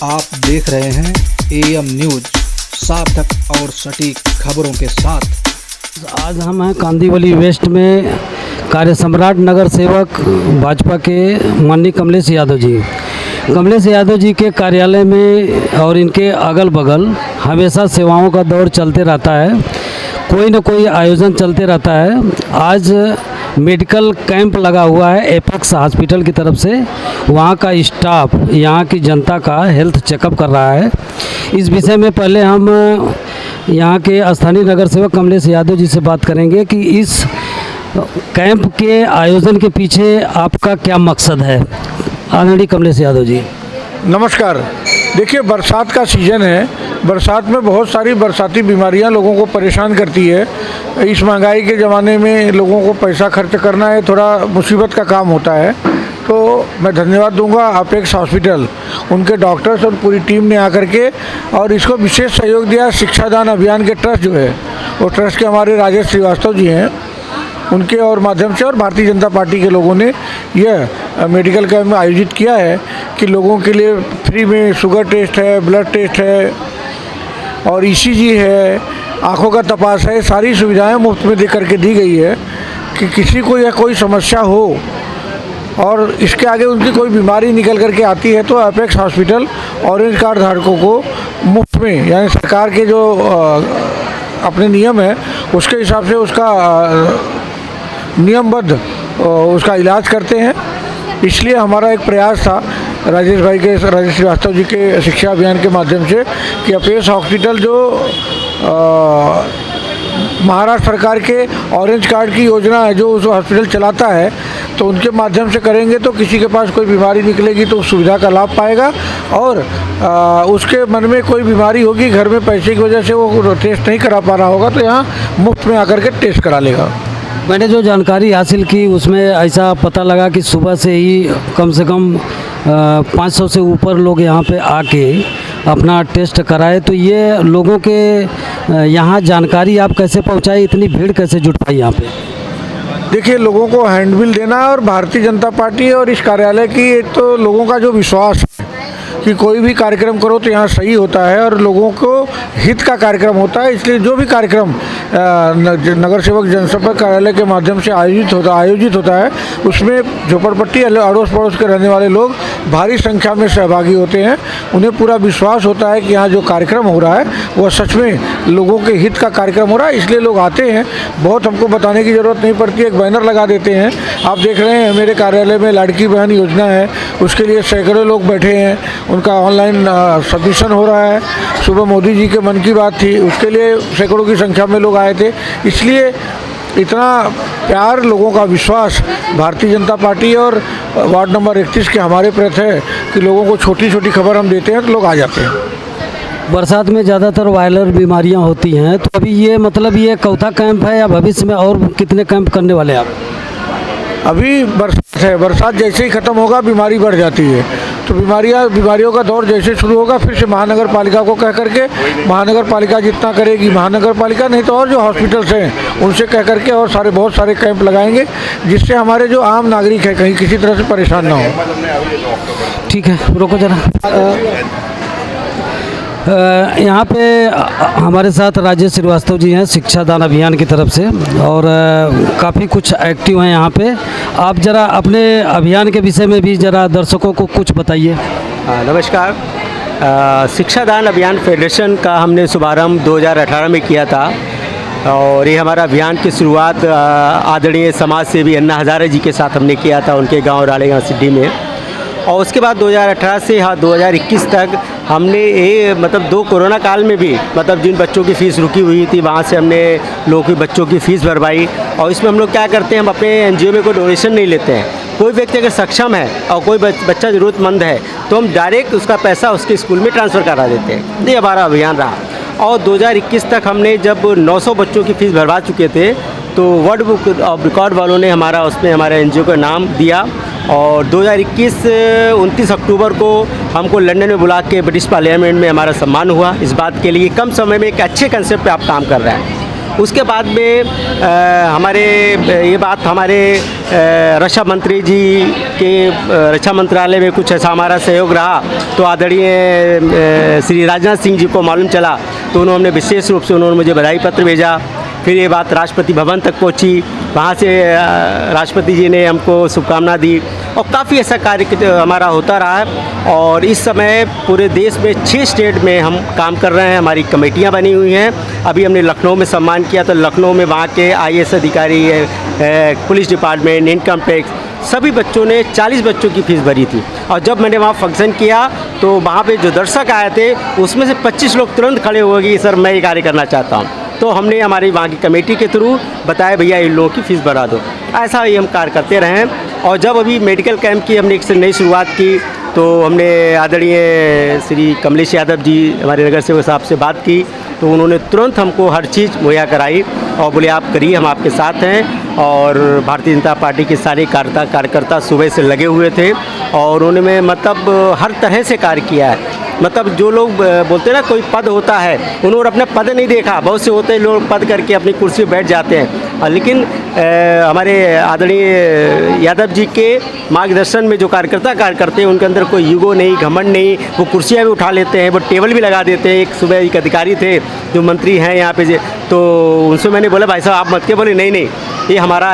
आप देख रहे हैं एएम न्यूज, सार्थक और सटीक खबरों के साथ। आज हम हैं कांदीवली वेस्ट में कार्य सम्राट नगर सेवक भाजपा के माननीय कमलेश यादव जी। कमलेश यादव जी के कार्यालय में और इनके अगल बगल हमेशा सेवाओं का दौर चलते रहता है, कोई न कोई आयोजन चलते रहता है। आज मेडिकल कैंप लगा हुआ है एपेक्स हॉस्पिटल की तरफ से। वहाँ का स्टाफ यहाँ की जनता का हेल्थ चेकअप कर रहा है। इस विषय में पहले हम यहाँ के स्थानीय नगर सेवक कमलेश यादव जी से बात करेंगे कि इस कैंप के आयोजन के पीछे आपका क्या मकसद है। आदरणीय कमलेश यादव जी, नमस्कार। देखिए, बरसात का सीज़न है। बरसात में बहुत सारी बरसाती बीमारियां लोगों को परेशान करती है। इस महंगाई के ज़माने में लोगों को पैसा खर्च करना है थोड़ा मुसीबत का काम होता है। तो मैं धन्यवाद दूंगा अपेक्स हॉस्पिटल, उनके डॉक्टर्स और पूरी टीम ने आकर के और इसको विशेष सहयोग दिया। शिक्षादान अभियान के ट्रस्ट जो है वो ट्रस्ट के हमारे राजेश श्रीवास्तव जी हैं, उनके और माध्यम से और भारतीय जनता पार्टी के लोगों ने यह मेडिकल कैंप आयोजित किया है कि लोगों के लिए फ्री में शुगर टेस्ट है, ब्लड टेस्ट है और ईसीजी है, आँखों का तपास है। सारी सुविधाएं मुफ्त में दे करके दी गई है कि किसी को या कोई समस्या हो और इसके आगे उनकी कोई बीमारी निकल करके आती है तो अपेक्स हॉस्पिटल ऑरेंज कार्ड धारकों को मुफ्त में, यानी सरकार के जो अपने नियम है उसके हिसाब से उसका नियमबद्ध उसका इलाज करते हैं। इसलिए हमारा एक प्रयास था राजेश श्रीवास्तव जी के शिक्षा अभियान के माध्यम से कि अपेक्स हॉस्पिटल जो महाराष्ट्र सरकार के ऑरेंज कार्ड की योजना है जो उस हॉस्पिटल चलाता है, तो उनके माध्यम से करेंगे तो किसी के पास कोई बीमारी निकलेगी तो उस सुविधा का लाभ पाएगा और उसके मन में कोई बीमारी होगी, घर में पैसे की वजह से वो टेस्ट नहीं करा पा रहा होगा तो यहाँ मुफ्त में आकर के टेस्ट करा लेगा। मैंने जो जानकारी हासिल की उसमें ऐसा पता लगा कि सुबह से ही कम से कम 500 से ऊपर लोग यहाँ पे आके अपना टेस्ट कराए। तो ये लोगों के यहाँ जानकारी आप कैसे पहुँचाई, इतनी भीड़ कैसे जुट पाई यहाँ पे? देखिए, लोगों को हैंडबिल देना और भारतीय जनता पार्टी और इस कार्यालय की एक तो लोगों का जो विश्वास है कि कोई भी कार्यक्रम करो तो यहाँ सही होता है और लोगों को हित का कार्यक्रम होता है। इसलिए जो भी कार्यक्रम नगर सेवक जनसंपर्क कार्यालय के माध्यम से आयोजित होता है उसमें झोपड़पट्टी अड़ोस पड़ोस के रहने वाले लोग भारी संख्या में सहभागी होते हैं। उन्हें पूरा विश्वास होता है कि यहाँ जो कार्यक्रम हो रहा है वह सच में लोगों के हित का कार्यक्रम हो रहा है, इसलिए लोग आते हैं। बहुत हमको बताने की ज़रूरत नहीं पड़ती, एक बैनर लगा देते हैं। आप देख रहे हैं मेरे कार्यालय में लाड़की बहन योजना है, उसके लिए सैकड़ों लोग बैठे हैं, उनका ऑनलाइन सबमिशन हो रहा है। सुबह मोदी जी के मन की बात थी, उसके लिए सैकड़ों की संख्या में लोग आए थे। इसलिए इतना प्यार, लोगों का विश्वास भारतीय जनता पार्टी और वार्ड नंबर 31 के हमारे प्रति है कि लोगों को छोटी छोटी खबर हम देते हैं तो लोग आ जाते हैं। बरसात में ज़्यादातर वायरल बीमारियां होती हैं, तो अभी ये मतलब ये चौथा कैंप है या भविष्य में और कितने कैंप करने वाले हैं आप? अभी बरसात है, बरसात जैसे ही ख़त्म होगा बीमारी बढ़ जाती है, तो बीमारियों का दौर जैसे शुरू होगा फिर से महानगर पालिका को कह करके, महानगर पालिका जितना करेगी, महानगर पालिका नहीं तो और जो हॉस्पिटल्स हैं उनसे कह करके और बहुत सारे कैंप लगाएंगे जिससे हमारे जो आम नागरिक है कहीं किसी तरह से परेशान ना हो। ठीक है, रुको जरा। यहाँ पे हमारे साथ राजेश श्रीवास्तव जी हैं शिक्षादान अभियान की तरफ से और काफ़ी कुछ एक्टिव हैं यहाँ पे। आप ज़रा अपने अभियान के विषय में भी ज़रा दर्शकों को कुछ बताइए। नमस्कार। शिक्षादान अभियान फेडरेशन का हमने शुभारंभ 2018 में किया था और ये हमारा अभियान की शुरुआत आदरणीय समाज सेवी अन्ना हज़ारे जी के साथ हमने किया था उनके गाँव रालेगांव सिड्डी में। और उसके बाद 2018 से 2021 तक हमने ये मतलब 2 कोरोना काल में भी मतलब जिन बच्चों की फ़ीस रुकी हुई थी वहाँ से हमने लोगों की बच्चों की फ़ीस भरवाई। और इसमें हम लोग क्या करते हैं, हम अपने एनजीओ में कोई डोनेशन नहीं लेते हैं। कोई व्यक्ति अगर सक्षम है और कोई बच्चा ज़रूरतमंद है तो हम डायरेक्ट उसका पैसा उसके स्कूल में ट्रांसफ़र करा देते हैं। ये हमारा अभियान रहा और 2021 तक हमने जब 900 बच्चों की फ़ीस भरवा चुके थे तो वर्ल्ड बुक ऑफ रिकॉर्ड वालों ने उसमें हमारे एनजीओ का नाम दिया और 2021 29 अक्टूबर को हमको लंदन में बुला के ब्रिटिश पार्लियामेंट में हमारा सम्मान हुआ इस बात के लिए कम समय में एक अच्छे कंसेप्ट पे आप काम कर रहे हैं। उसके बाद में ये बात हमारे रक्षा मंत्री जी के रक्षा मंत्रालय में कुछ ऐसा हमारा सहयोग रहा, तो आदरणीय श्री राजनाथ सिंह जी को मालूम चला, तो उन्होंने विशेष रूप से मुझे बधाई पत्र भेजा। फिर ये बात राष्ट्रपति भवन तक पहुंची, वहाँ से राष्ट्रपति जी ने हमको शुभकामना दी और काफ़ी ऐसा कार्य हमारा होता रहा है। और इस समय पूरे देश में 6 स्टेट में हम काम कर रहे हैं, हमारी कमेटियाँ बनी हुई हैं। अभी हमने लखनऊ में सम्मान किया, तो लखनऊ में वहाँ के IAS अधिकारी, पुलिस डिपार्टमेंट, इनकम टैक्स, सभी बच्चों ने 40 बच्चों की फ़ीस भरी थी। और जब मैंने वहाँ फंक्शन किया तो वहाँ पे जो दर्शक आए थे उसमें से 25 लोग तुरंत खड़े हो गए कि सर मैं ये कार्य करना चाहता हूँ। तो हमने हमारी वहाँ की कमेटी के थ्रू बताया भैया इन लोगों की फ़ीस भरा दो। ऐसा ही हम कार्य करते रहे हैं। और जब अभी मेडिकल कैंप की हमने एक से नई शुरुआत की, तो हमने आदरणीय श्री कमलेश यादव जी हमारे नगर सेवक साहब से बात की, तो उन्होंने तुरंत हमको हर चीज़ मुहैया कराई और बोले आप करिए, हम आपके साथ हैं। और भारतीय जनता पार्टी के सारे कार्यकर्ता सुबह से लगे हुए थे और उन्होंने मतलब हर तरह से कार्य किया है। मतलब जो लोग बोलते हैं ना कोई पद होता है, उन्होंने अपना पद नहीं देखा। बहुत से होते हैं लोग पद करके अपनी कुर्सी पर बैठ जाते हैं, लेकिन हमारे आदरणीय यादव जी के मार्गदर्शन में जो कार्यकर्ता कार्य करते हैं उनके अंदर कोई ईगो नहीं, घमंड नहीं। वो कुर्सियाँ भी उठा लेते हैं, वो टेबल भी लगा देते हैं। एक सुबह एक अधिकारी थे जो मंत्री हैं यहाँ पे, तो उनसे मैंने बोला भाई साहब आप मत के, बोले नहीं ये हमारा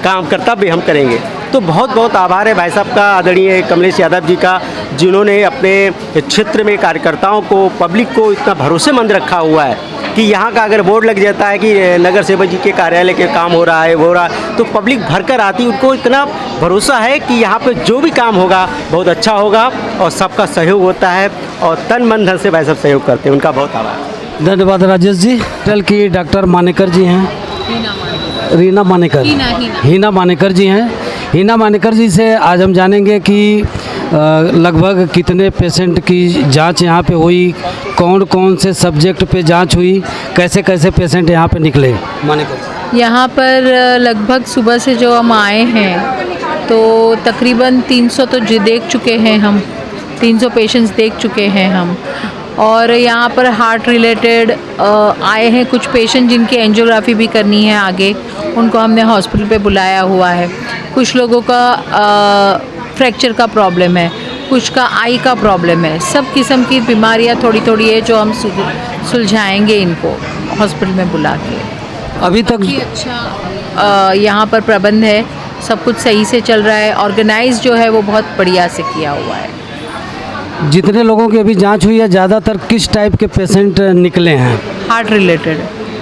काम कर्तव्य हम करेंगे। तो बहुत बहुत आभार है भाई साहब का, आदरणीय कमलेश यादव जी का, जिन्होंने अपने क्षेत्र में कार्यकर्ताओं को, पब्लिक को इतना भरोसेमंद रखा हुआ है कि यहाँ का अगर बोर्ड लग जाता है कि नगर सेवक जी के कार्यालय के काम हो रहा है, वो हो रहा है, तो पब्लिक भर कर आती। उनको इतना भरोसा है कि यहाँ पे जो भी काम होगा बहुत अच्छा होगा और सबका सहयोग होता है और तन मन धन से भाई साहब सहयोग करते हैं। उनका बहुत आभार। धन्यवाद राजेश जी। हॉस्पिटल की डॉक्टर मानेकर जी हैं, हीना मानेकर, हीना मानेकर जी हैं। हीना मानेकर जी से आज हम जानेंगे कि लगभग कितने पेशेंट की जांच यहाँ पे हुई, कौन कौन से सब्जेक्ट पे जांच हुई, कैसे कैसे पेशेंट यहाँ पे निकले। मानेकर यहाँ पर लगभग सुबह से जो हम आए हैं तो तकरीबन 300 तो देख चुके हैं हम, 300 पेशेंट्स देख चुके हैं हम। और यहाँ पर हार्ट रिलेटेड आए हैं कुछ पेशेंट जिनकी एंजियोग्राफी भी करनी है आगे, उनको हमने हॉस्पिटल पे बुलाया हुआ है। कुछ लोगों का फ्रैक्चर का प्रॉब्लम है, कुछ का आई का प्रॉब्लम है। सब किस्म की बीमारियाँ थोड़ी थोड़ी है जो हम सुलझाएंगे इनको हॉस्पिटल में बुला के। अभी तक अच्छा यहाँ पर प्रबंध है, सब कुछ सही से चल रहा है। ऑर्गेनाइज जो है वो बहुत बढ़िया से किया हुआ है। जितने लोगों की अभी जांच हुई है ज़्यादातर किस टाइप के पेशेंट निकले हैं? Heart related.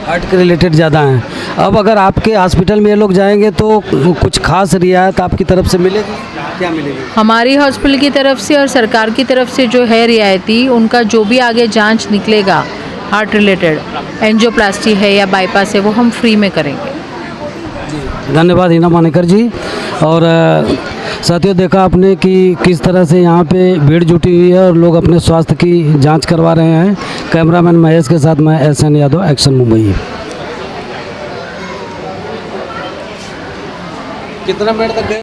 हार्ट के रिलेटेड ज़्यादा हैं। अब अगर आपके हॉस्पिटल में ये लोग जाएंगे तो कुछ खास रियायत आपकी तरफ से मिलेगी? क्या मिलेगी? हमारी हॉस्पिटल की तरफ से और सरकार की तरफ से जो है रियायती, उनका जो भी आगे जांच निकलेगा हार्ट रिलेटेड, एंजियोप्लास्टी है या बाईपास है, वो हम फ्री में करेंगे। धन्यवाद हीना मानेकर जी। और साथियों देखा आपने कि किस तरह से यहाँ पे भीड़ जुटी हुई है और लोग अपने स्वास्थ्य की जांच करवा रहे हैं। कैमरामैन महेश के साथ मैं SN यादव, एक्शन मुंबई। कितना मिनट तक गए?